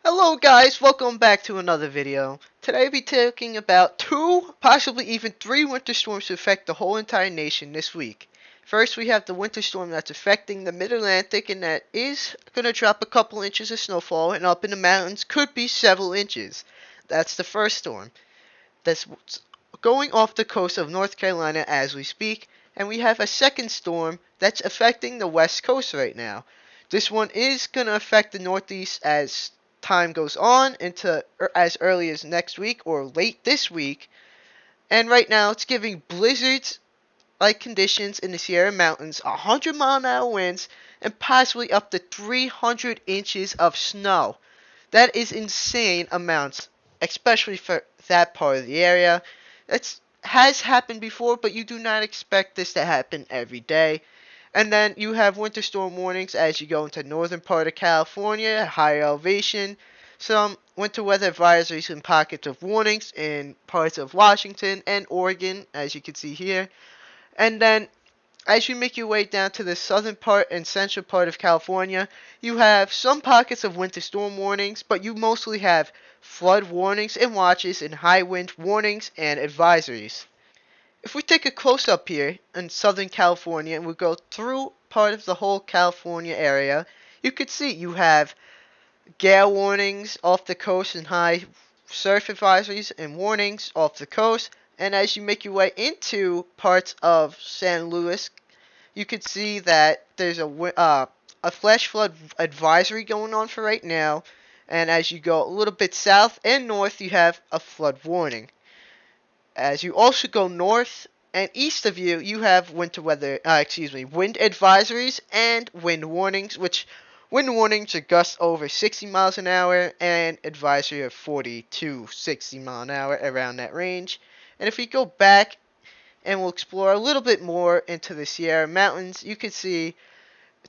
Hello guys, welcome back to another video. Today we'll be talking about two, possibly even three winter storms to affect the whole entire nation this week. First we have the winter storm that's affecting the mid-Atlantic and that is going to drop a couple inches of snowfall and up in the mountains could be several inches. That's the first storm. That's going off the coast of North Carolina as we speak, and we have a second storm that's affecting the west coast right now. This one is going to affect the Northeast as time goes on into as early as next week or late this week. And right now it's giving blizzards like conditions in the Sierra Mountains, 100-mile-an-hour winds, and possibly up to 300 inches of snow. That is insane amounts, especially for that part of the area. It has happened before, but you do not expect this to happen every day. And then you have winter storm warnings as you go into northern part of California, higher elevation. Some winter weather advisories and pockets of warnings in parts of Washington and Oregon, as you can see here. And then as you make your way down to the southern part and central part of California, you have some pockets of winter storm warnings, but you mostly have flood warnings and watches and high wind warnings and advisories. If we take a close up here in Southern California and we go through part of the whole California area, you could see you have gale warnings off the coast and high surf advisories and warnings off the coast. And as you make your way into parts of San Luis, you could see that there's a flash flood advisory going on for right now. And as you go a little bit south and north, you have a flood warning. As you also go north and east of you, you have wind advisories and wind warnings, which wind warnings are gusts over 60 miles an hour and advisory of 40 to 60 mile an hour around that range. And if we go back and we'll explore a little bit more into the Sierra Mountains, you can see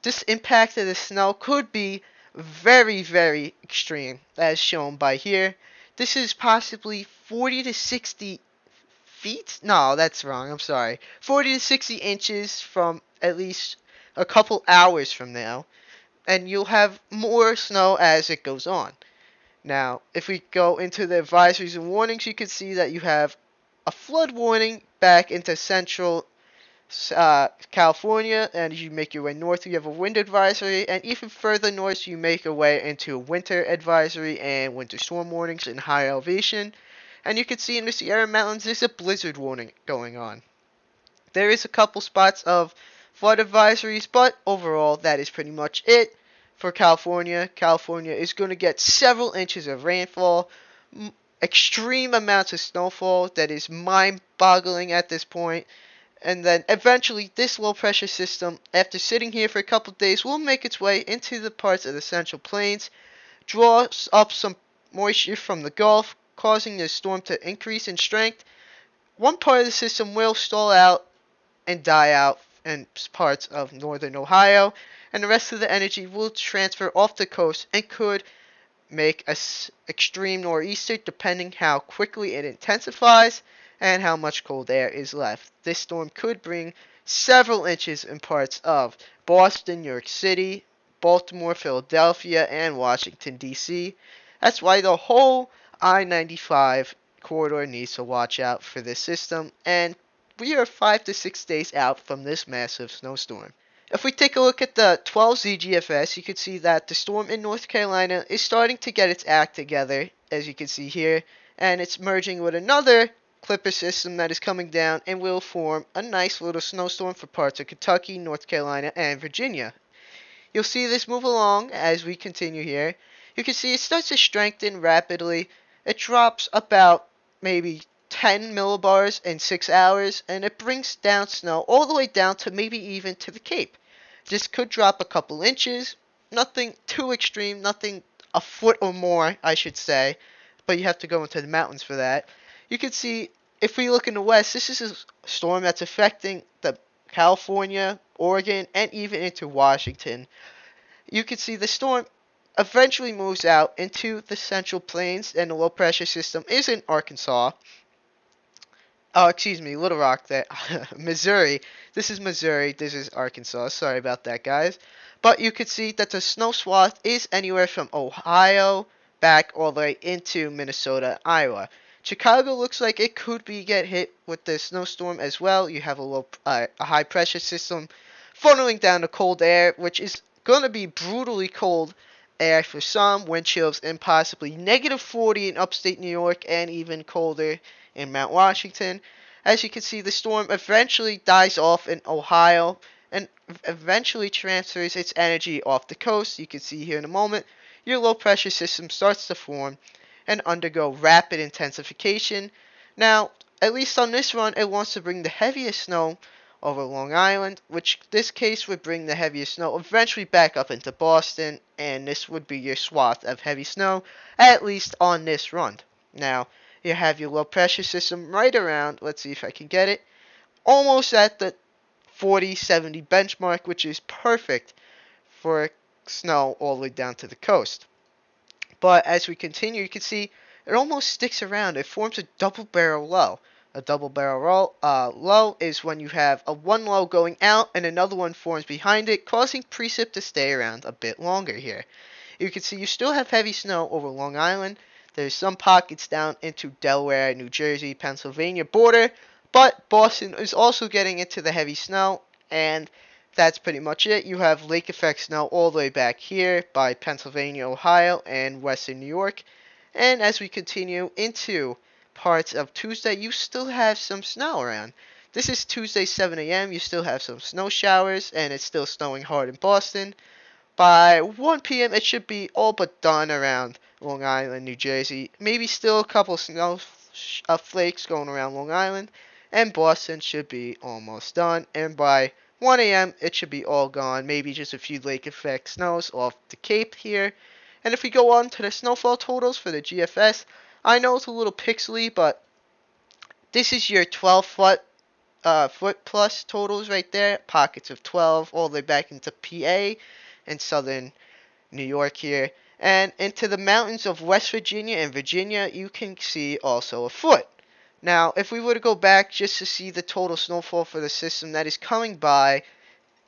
this impact of the snow could be very, very extreme, as shown by here. This is possibly 40 to 60 feet? No, that's wrong. I'm sorry. 40 to 60 inches from at least a couple hours from now. And you'll have more snow as it goes on. Now, if we go into the advisories and warnings, you can see that you have a flood warning back into central California, and as you make your way north, you have a wind advisory, and even further north, you make your way into a winter advisory and winter storm warnings in high elevation. And you can see in the Sierra Mountains, there's a blizzard warning going on. There is a couple spots of flood advisories, but overall, that is pretty much it for California. California is going to get several inches of rainfall, extreme amounts of snowfall that is mind-boggling at this point. And then eventually this low pressure system, after sitting here for a couple of days, will make its way into the parts of the Central Plains, draws up some moisture from the Gulf, causing the storm to increase in strength. One part of the system will stall out and die out in parts of northern Ohio, and the rest of the energy will transfer off the coast and could make a extreme nor'easter depending how quickly it intensifies and how much cold air is left. This storm could bring several inches in parts of Boston, New York City, Baltimore, Philadelphia, and Washington, D.C. That's why the whole I-95 corridor needs to watch out for this system, and we are 5 to 6 days out from this massive snowstorm. If we take a look at the 12Z GFS, you can see that the storm in North Carolina is starting to get its act together, as you can see here, and it's merging with another Clipper system that is coming down and will form a nice little snowstorm for parts of Kentucky, North Carolina, and Virginia. You'll see this move along as we continue here. You can see it starts to strengthen rapidly. It drops about maybe 10 millibars in 6 hours, and it brings down snow all the way down to maybe even to the Cape. This could drop a couple inches, nothing too extreme, nothing a foot or more, I should say, but you have to go into the mountains for that. You can see, if we look in the west, this is a storm that's affecting the California, Oregon, and even into Washington. You can see the storm eventually moves out into the Central Plains, and the low pressure system is in Arkansas. Oh, excuse me, Little Rock there. Missouri. This is Missouri. This is Arkansas. Sorry about that, guys. But you can see that the snow swath is anywhere from Ohio back all the way into Minnesota, Iowa. Chicago looks like it could get hit with the snowstorm as well. You have a high pressure system funneling down the cold air, which is going to be brutally cold air for some, wind chills and possibly -40 in upstate New York and even colder in Mount Washington. As you can see, the storm eventually dies off in Ohio and eventually transfers its energy off the coast. You can see here in a moment, your low pressure system starts to form and undergo rapid intensification. Now, at least on this run, it wants to bring the heaviest snow over Long Island, which this case would bring the heaviest snow eventually back up into Boston, and this would be your swath of heavy snow, at least on this run. Now, you have your low pressure system right around, let's see if I can get it, almost at the 40-70 benchmark, which is perfect for snow all the way down to the coast. But as we continue, you can see it almost sticks around. It forms a double barrel low. A double barrel low is when you have one low going out and another one forms behind it, causing precip to stay around a bit longer here. You can see you still have heavy snow over Long Island. There's some pockets down into Delaware, New Jersey, Pennsylvania border, but Boston is also getting into the heavy snow, and that's pretty much it. You have lake effect snow all the way back here by Pennsylvania, Ohio, and western New York. And as we continue into parts of Tuesday, you still have some snow around. This is Tuesday, 7 a.m. You still have some snow showers, and it's still snowing hard in Boston. By 1 p.m., it should be all but done around Long Island, New Jersey. Maybe still a couple snow flakes going around Long Island, and Boston should be almost done. And by 1 a.m., it should be all gone. Maybe just a few lake effect snows off the Cape here. And if we go on to the snowfall totals for the GFS, I know it's a little pixely, but this is your 12-foot foot plus totals right there. Pockets of 12 all the way back into PA and southern New York here. And into the mountains of West Virginia and Virginia, you can see also a foot. Now, if we were to go back just to see the total snowfall for the system that is coming by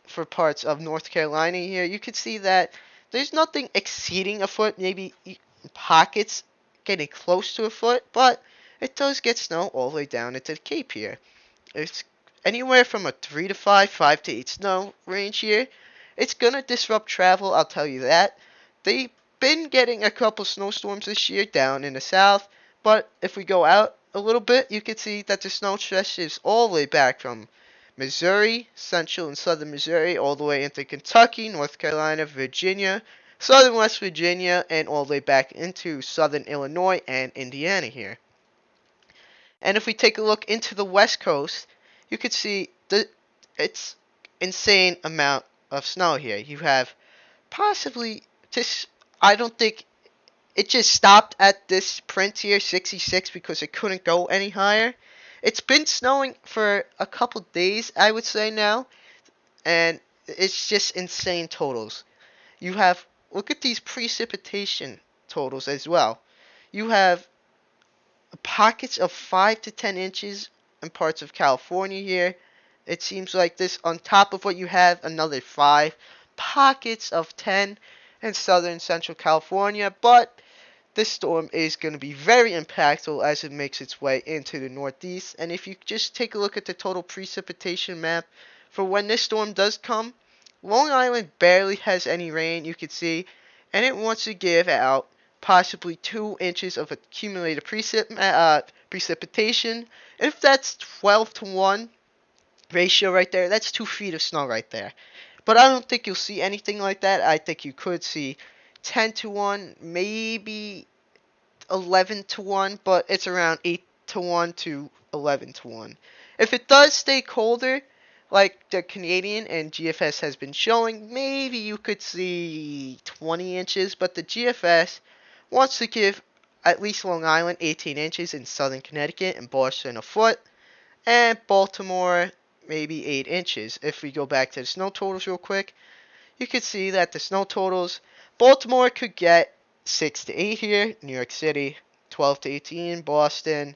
for parts of North Carolina here, you can see that there's nothing exceeding a foot, maybe pockets getting close to a foot, but it does get snow all the way down into the Cape here. It's anywhere from a 3 to 5, 5 to 8 snow range here. It's going to disrupt travel, I'll tell you that. They've been getting a couple snowstorms this year down in the south, but if we go out a little bit, you can see that the snow stretches all the way back from Missouri, central and southern Missouri, all the way into Kentucky, North Carolina, Virginia, southern West Virginia, and all the way back into southern Illinois and Indiana here. And if we take a look into the West Coast, you can see it's insane amount of snow here. You have possibly this, I don't think it just stopped at this print here, 66, because it couldn't go any higher. It's been snowing for a couple days, I would say now, and it's just insane totals. You have, look at these precipitation totals as well. You have pockets of 5 to 10 inches in parts of California here. It seems like this, on top of what you have, another 5 pockets of 10 in southern central California, but this storm is going to be very impactful as it makes its way into the northeast. And if you just take a look at the total precipitation map for when this storm does come, Long Island barely has any rain, you can see, and it wants to give out possibly 2 inches of accumulated precipitation. And if that's 12 to 1 ratio right there, that's 2 feet of snow right there. But I don't think you'll see anything like that. I think you could see 10 to 1, maybe 11 to 1, but it's around 8 to 1 to 11 to 1. If it does stay colder, like the Canadian and GFS has been showing, maybe you could see 20 inches, but the GFS wants to give at least Long Island 18 inches in southern Connecticut and Boston a foot, and Baltimore maybe 8 inches. If we go back to the snow totals real quick, you can see that the snow totals, Baltimore could get 6 to 8 here, New York City 12 to 18, Boston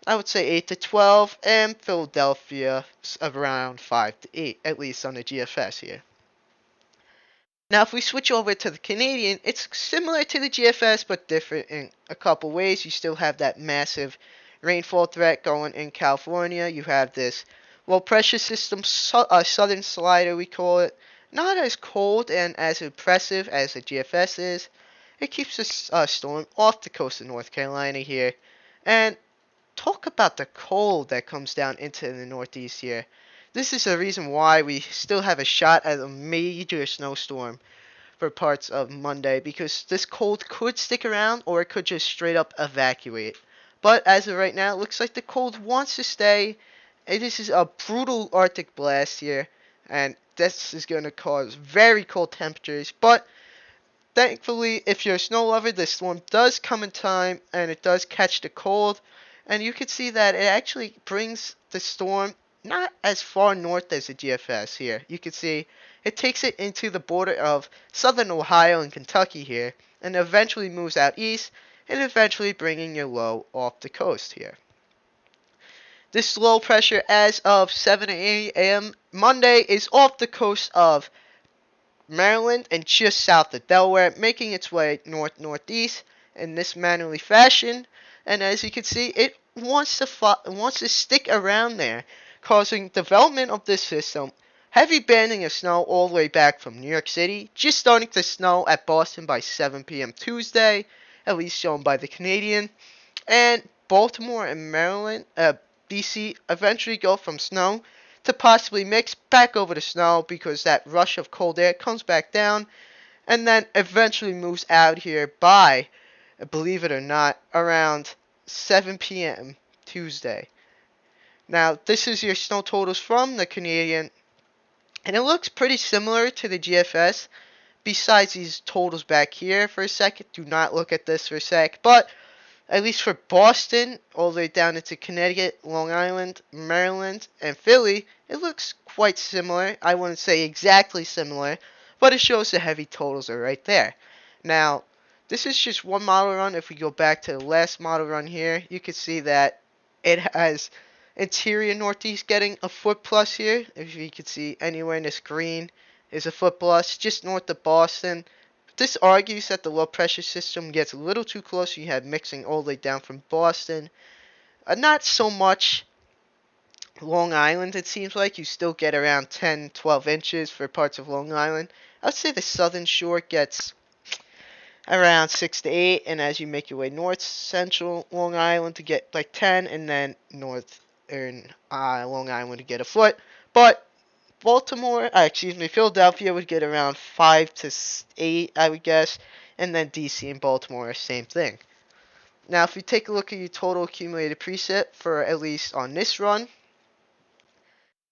I would say 8 to 12, and Philadelphia around 5 to 8, at least on the GFS here. Now, if we switch over to the Canadian, it's similar to the GFS, but different in a couple ways. You still have that massive rainfall threat going in California. You have this low pressure system, southern slider, we call it. Not as cold and as oppressive as the GFS is. It keeps the storm off the coast of North Carolina here. And talk about the cold that comes down into the Northeast here. This is the reason why we still have a shot at a major snowstorm for parts of Monday, because this cold could stick around or it could just straight up evacuate. But as of right now, it looks like the cold wants to stay. This is a brutal Arctic blast here, and this is going to cause very cold temperatures. But thankfully, if you're a snow lover, this storm does come in time and it does catch the cold. And you can see that it actually brings the storm not as far north as the GFS here. You can see it takes it into the border of southern Ohio and Kentucky here, and eventually moves out east, and eventually bringing your low off the coast here. This low pressure as of 7 a.m. Monday is off the coast of Maryland and just south of Delaware, making its way north-northeast in this mannerly fashion. And as you can see, it wants to stick around there, causing development of this system. Heavy banding of snow all the way back from New York City, just starting to snow at Boston by 7 p.m. Tuesday, at least shown by the Canadian. And Baltimore and Maryland, BC, eventually go from snow to possibly mix back over to snow, because that rush of cold air comes back down and then eventually moves out here by, believe it or not, around 7 p.m. Tuesday. Now, this is your snow totals from the Canadian, and it looks pretty similar to the GFS, besides these totals back here for a second. Do not look at this for a sec, but at least for Boston, all the way down into Connecticut, Long Island, Maryland, and Philly, it looks quite similar. I wouldn't say exactly similar, but it shows the heavy totals are right there. Now, this is just one model run. If we go back to the last model run here, you can see that it has interior Northeast getting a foot plus here. If you can see anywhere in this green is a foot plus, just north of Boston. This argues that the low pressure system gets a little too close. You have mixing all the way down from Boston. Not so much Long Island, it seems like. You still get around 10, 12 inches for parts of Long Island. I would say the southern shore gets around 6 to 8, and as you make your way north, central Long Island to get like 10, and then northern Long Island to get a foot. But Philadelphia would get around 5 to 8, I would guess, and then DC and Baltimore, same thing. Now, if you take a look at your total accumulated precip for at least on this run,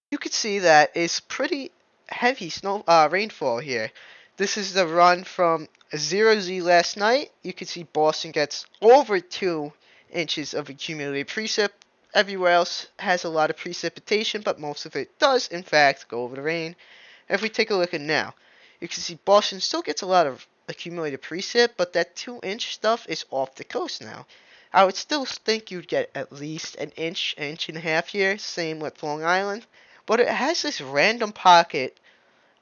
you can see that it's pretty heavy rainfall here. This is the run from 0Z last night. You can see Boston gets over 2 inches of accumulated precip. Everywhere else has a lot of precipitation, but most of it does, in fact, go over the rain. If we take a look at now, you can see Boston still gets a lot of accumulated precip, but that 2-inch stuff is off the coast now. I would still think you'd get at least an inch and a half here, same with Long Island, but it has this random pocket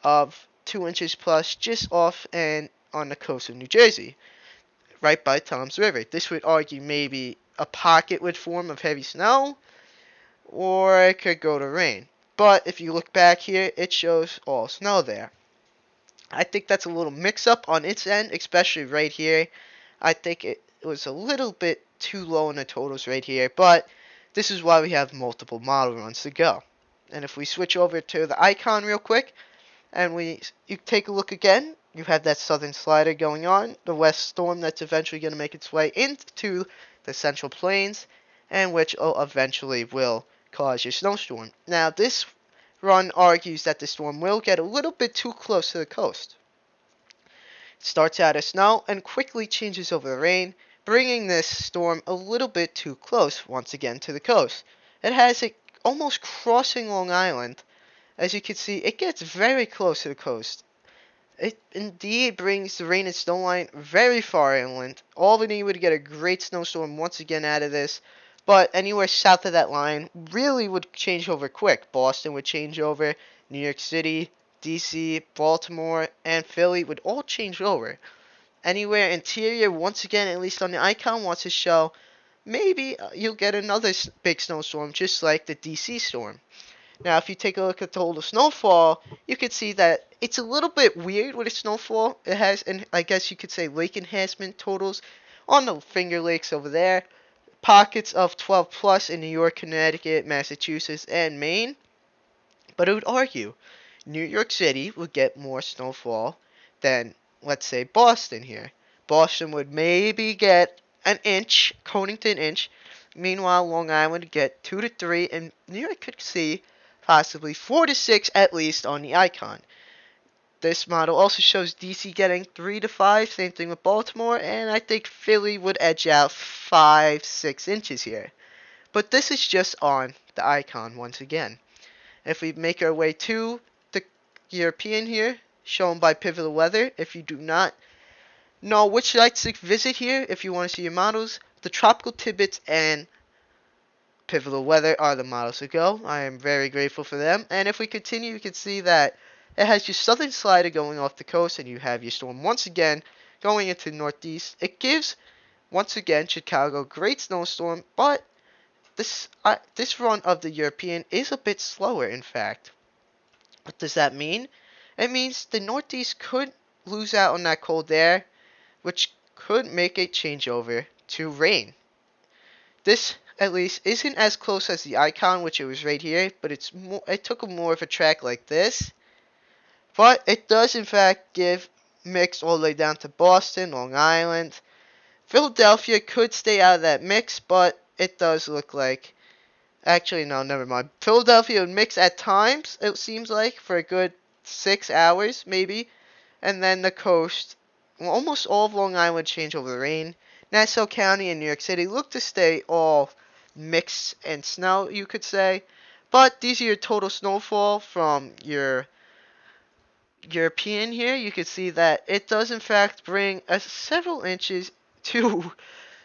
of 2 inches plus just off and on the coast of New Jersey, right by Tom's River. This would argue maybe a pocket would form of heavy snow, or it could go to rain. But if you look back here, it shows all snow there. I think that's a little mix-up on its end, especially right here. I think it was a little bit too low in the totals right here, but this is why we have multiple model runs to go. And if we switch over to the icon real quick, and you take a look again, you have that southern slider going on, the west storm that's eventually going to make its way into the central plains, and which eventually will cause your snowstorm. Now, this run argues that the storm will get a little bit too close to the coast. It starts out as snow and quickly changes over the rain, bringing this storm a little bit too close once again to the coast. It has it almost crossing Long Island. As you can see, it gets very close to the coast. It indeed brings the rain and snow line very far inland. Albany would get a great snowstorm once again out of this, but anywhere south of that line really would change over quick. Boston would change over, New York City, DC, Baltimore, and Philly would all change over. Anywhere interior, once again, at least on the icon, wants to show maybe you'll get another big snowstorm just like the DC storm. Now, if you take a look at the total snowfall, you can see that it's a little bit weird with the snowfall. It has, and I guess you could say, lake enhancement totals on the Finger Lakes over there. Pockets of 12 plus in New York, Connecticut, Massachusetts, and Maine. But I would argue New York City would get more snowfall than, let's say, Boston here. Boston would maybe get an inch, coating to an inch. Meanwhile, Long Island would get 2 to 3, and New York could see possibly 4 to 6 at least on the icon. This model also shows DC getting 3 to 5, same thing with Baltimore, and I think Philly would edge out 5, 6 inches here. But this is just on the icon once again. If we make our way to the European here, shown by Pivotal Weather, if you do not know which sites to visit here, if you want to see your models, the Tropical Tidbits and Pivotal Weather are the models to go. I am very grateful for them. And if we continue, you can see that it has your southern slider going off the coast, and you have your storm once again going into the northeast. It gives, once again, Chicago great snowstorm, but this run of the European is a bit slower, in fact. What does that mean? It means the northeast could lose out on that cold air, which could make a changeover to rain. This, at least, isn't as close as the icon, which it was right here, but it took more of a track like this. But it does, in fact, give mix all the way down to Boston, Long Island. Philadelphia could stay out of that mix, but it does look like... Actually, no, never mind. Philadelphia would mix at times, it seems like, for a good 6 hours, maybe. And then the coast, well, almost all of Long Island change over the rain. Nassau County and New York City look to stay all mixed and snow, you could say. But these are your total snowfall from your European here. You can see that it does, in fact, bring several inches to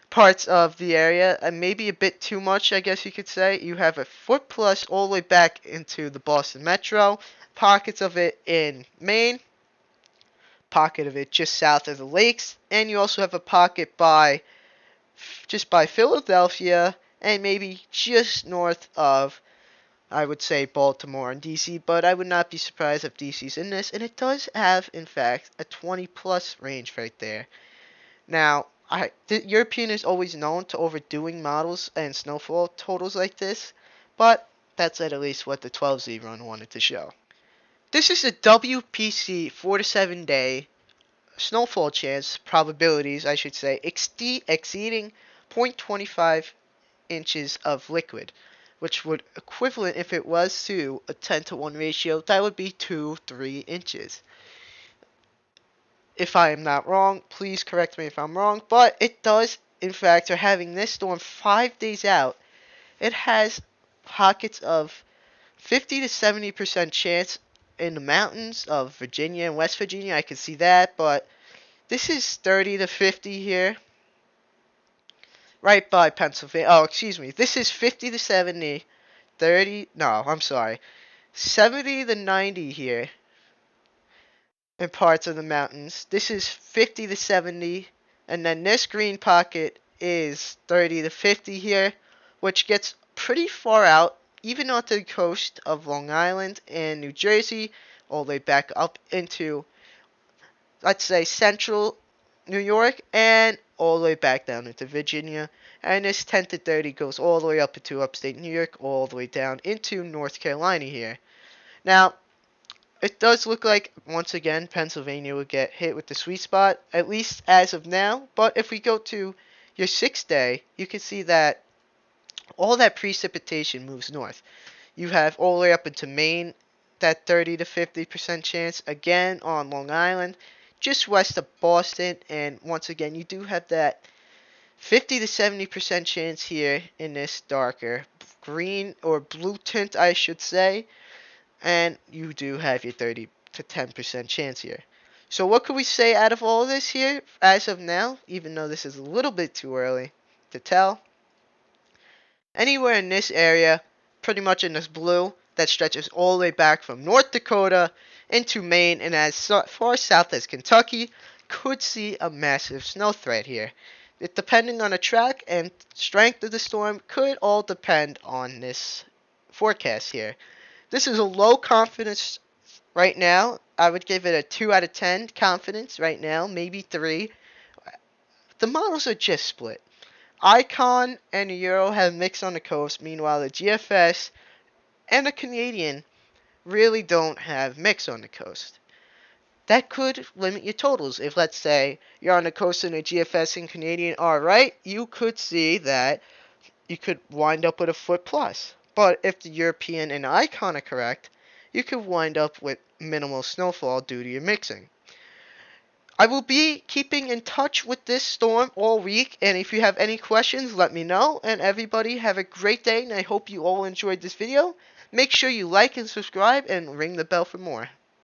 parts of the area, and maybe a bit too much, I guess you could say. You have a foot plus all the way back into the Boston Metro, pockets of it in Maine, pocket of it just south of the lakes, and you also have a pocket just by Philadelphia, and maybe just north of, I would say, Baltimore and DC, but I would not be surprised if DC's in this, and it does have, in fact, a 20 plus range right there. Now, the European is always known to overdoing models and snowfall totals like this, but that's at least what the 12Z run wanted to show. This is a WPC 4 to 7 day snowfall chance probabilities, I should say, exceeding 0.25 inches of liquid, which would equivalent, if it was to a 10 to 1 ratio, that would be 2-3 inches. If I am not wrong, please correct me if I'm wrong, but it does, in fact, are having this storm 5 days out. It has pockets of 50 to 70% chance in the mountains of Virginia and West Virginia. I can see that, but this is 30 to 50 here, right by Pennsylvania. Oh, excuse me. This is 50 to 70, 30, no, I'm sorry, 70 to 90 here in parts of the mountains. This is 50 to 70, and then this green pocket is 30 to 50 here, which gets pretty far out, even onto the coast of Long Island and New Jersey, all the way back up into, let's say, central New York, and all the way back down into Virginia. And this 10 to 30 goes all the way up into upstate New York, all the way down into North Carolina here. Now, it does look like, once again, Pennsylvania would get hit with the sweet spot, at least as of now. But if we go to your 6th day, you can see that all that precipitation moves north. You have all the way up into Maine, that 30 to 50% chance, again on Long Island, just west of Boston, and once again, you do have that 50 to 70% chance here in this darker green or blue tint, I should say. And you do have your 30 to 10% chance here. So what could we say out of all of this here as of now, even though this is a little bit too early to tell? Anywhere in this area, pretty much in this blue, that stretches all the way back from North Dakota into Maine and as far south as Kentucky, could see a massive snow threat here. It, depending on the track and strength of the storm, could all depend on this forecast here. This is a low confidence right now. I would give it a 2 out of 10 confidence right now, maybe 3. The models are just split. Icon and the Euro have mix on the coast, meanwhile the GFS and the Canadian really don't have mix on the coast. That could limit your totals. If, let's say, you're on the coast and the GFS and Canadian are right, you could see that you could wind up with a foot plus. But if the European and Icon are correct, you could wind up with minimal snowfall due to your mixing. I will be keeping in touch with this storm all week, and if you have any questions, let me know. And everybody have a great day, and I hope you all enjoyed this video. Make sure you like and subscribe and ring the bell for more.